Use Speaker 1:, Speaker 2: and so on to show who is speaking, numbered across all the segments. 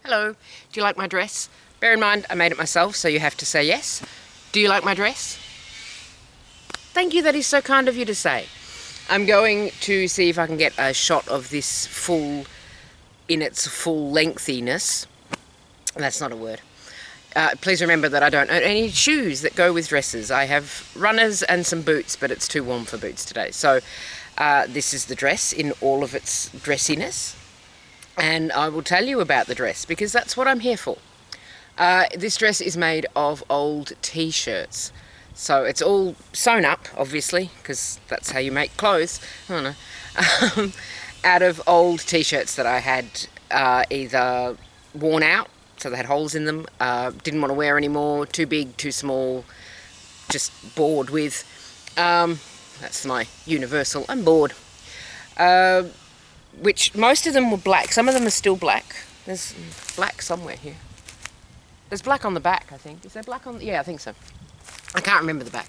Speaker 1: Hello, do you like my dress? Bear in mind, I made it myself, so you have to say yes. Do you like my dress? Thank you, that is so kind of you to say. I'm going to see if I can get a shot of this in its full lengthiness. That's not a word. Please remember that I don't own any shoes that go with dresses. I have runners and some boots, but it's too warm for boots today. So this is the dress in all of its dressiness. And I will tell you about the dress because that's what I'm here for. This dress is made of old t-shirts. So it's all sewn up, obviously, because that's how you make clothes. I don't know. Out of old t-shirts that I had either worn out, so they had holes in them, didn't want to wear anymore, too big, too small, just bored with. That's my universal, I'm bored. Which most of them were black. Some of them are still black. There's black somewhere here. There's black on the back, I think. Is there black on? Yeah, I think so. I can't remember the back.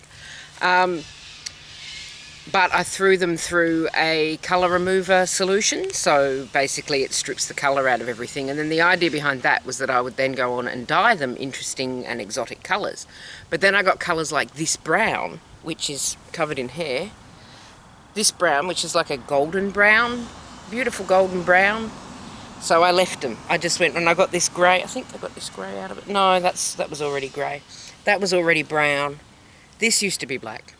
Speaker 1: But I threw them through a colour remover solution. So basically it strips the colour out of everything. And then the idea behind that was that I would then go on and dye them interesting and exotic colours. But then I got colours like this brown, which is covered in hair. This brown, which is like a golden brown. Beautiful golden brown. So I left them. I just went and I got this grey. I think I got this grey out of it. No, that was already grey. That was already brown. This used to be black.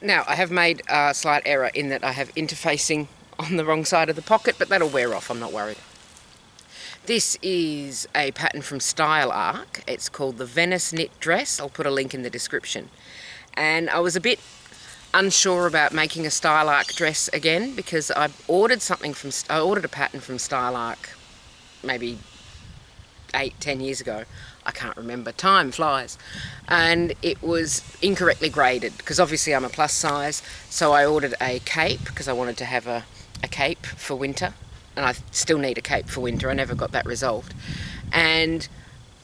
Speaker 1: Now, I have made a slight error in that I have interfacing on the wrong side of the pocket, but that'll wear off, I'm not worried. This is a pattern from Style Arc. It's called the Venice Knit Dress. I'll put a link in the description. And I was a bit unsure about making a Style Arc dress again because I ordered a pattern from Style Arc maybe 8-10 years ago. I can't remember, time flies, and it was incorrectly graded because obviously I'm a plus size, so I ordered a cape because I wanted to have a cape for winter, and I still need a cape for winter. I never got that resolved, and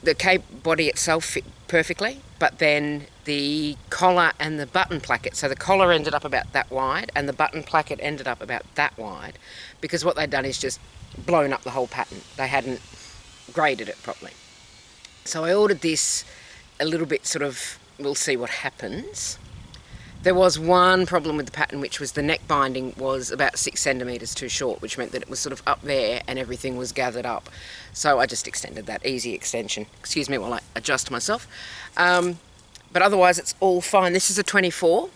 Speaker 1: the cape body itself fit perfectly, but then the collar and the button placket, so the collar ended up about that wide and the button placket ended up about that wide because what they'd done is just blown up the whole pattern. They hadn't graded it properly. So I ordered this a little bit sort of, we'll see what happens. There was one problem with the pattern, which was the neck binding was about 6 centimetres too short, which meant that it was sort of up there and everything was gathered up. So I just extended that, easy extension. Excuse me while I adjust myself. But otherwise it's all fine. This is a 24.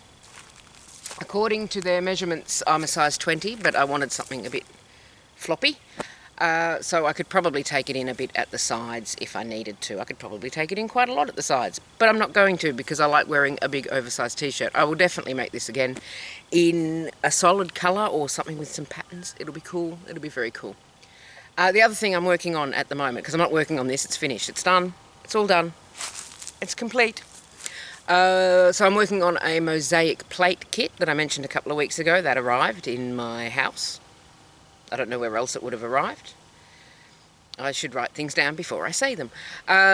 Speaker 1: According to their measurements, I'm a size 20, but I wanted something a bit floppy. So I could probably take it in a bit at the sides if I needed to. I could probably take it in quite a lot at the sides, but I'm not going to because I like wearing a big oversized t-shirt. I will definitely make this again in a solid colour or something with some patterns. It'll be cool. It'll be very cool. The other thing I'm working on at the moment, because I'm not working on this, it's finished, it's done, it's all done, it's complete. So I'm working on a mosaic plate kit that I mentioned a couple of weeks ago that arrived in my house. I don't know where else it would have arrived. I should write things down before I say them.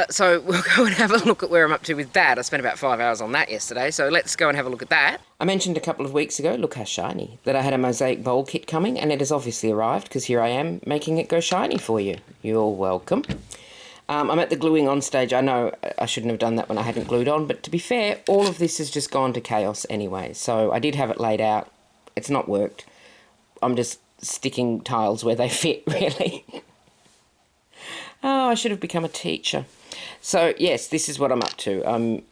Speaker 1: So we'll go and have a look at where I'm up to with that. I spent about 5 hours on that yesterday, so let's go and have a look at that. I mentioned a couple of weeks ago, look how shiny, that I had a mosaic bowl kit coming, and it has obviously arrived because here I am making it go shiny for you. You're welcome. I'm at the gluing on stage. I know I shouldn't have done that when I hadn't glued on, but to be fair, all of this has just gone to chaos anyway. So I did have it laid out. It's not worked. I'm just sticking tiles where they fit, really. Oh, I should have become a teacher. So yes, this is what I'm up to.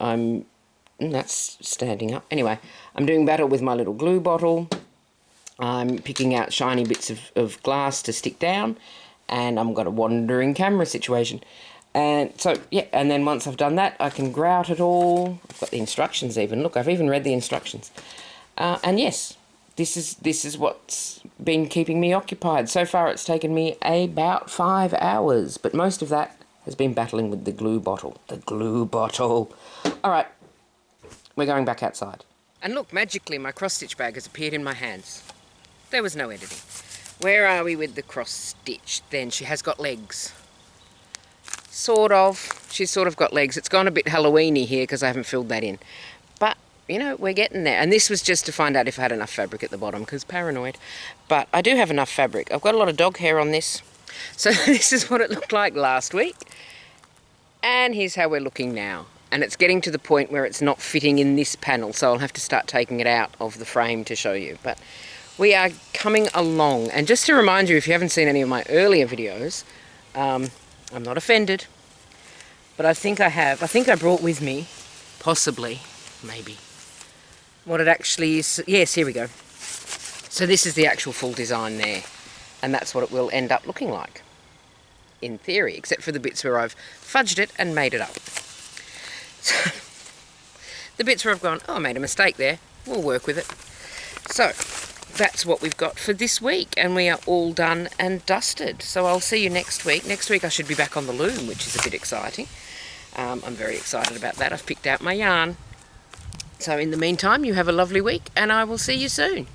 Speaker 1: That's standing up. Anyway, I'm doing battle with my little glue bottle. I'm picking out shiny bits of glass to stick down, and I've got a wandering camera situation. And so, yeah, and then once I've done that, I can grout it all. I've got the instructions even. Look, I've even read the instructions. And yes, this is what's been keeping me occupied. So far it's taken me about 5 hours, but most of that has been battling with the glue bottle. The glue bottle. All right, we're going back outside. And look, magically my cross-stitch bag has appeared in my hands. There was no editing. Where are we with the cross-stitch then? She has got legs. Sort of. She's sort of got legs. It's gone a bit Halloween-y here because I haven't filled that in. But you know, we're getting there. And this was just to find out if I had enough fabric at the bottom, because paranoid. But I do have enough fabric. I've got a lot of dog hair on this. So this is what it looked like last week. And here's how we're looking now. And it's getting to the point where it's not fitting in this panel, so I'll have to start taking it out of the frame to show you. But we are coming along. And just to remind you, if you haven't seen any of my earlier videos, I'm not offended, but I think I have. I think I brought with me, possibly, maybe, what it actually is. Yes, here we go. So this is the actual full design there. And that's what it will end up looking like, in theory, except for the bits where I've fudged it and made it up. So, the bits where I've gone, oh, I made a mistake there, we'll work with it. So, that's what we've got for this week, and we are all done and dusted. So I'll see you next week. Next week I should be back on the loom, which is a bit exciting. I'm very excited about that. I've picked out my yarn. So in the meantime, you have a lovely week, and I will see you soon.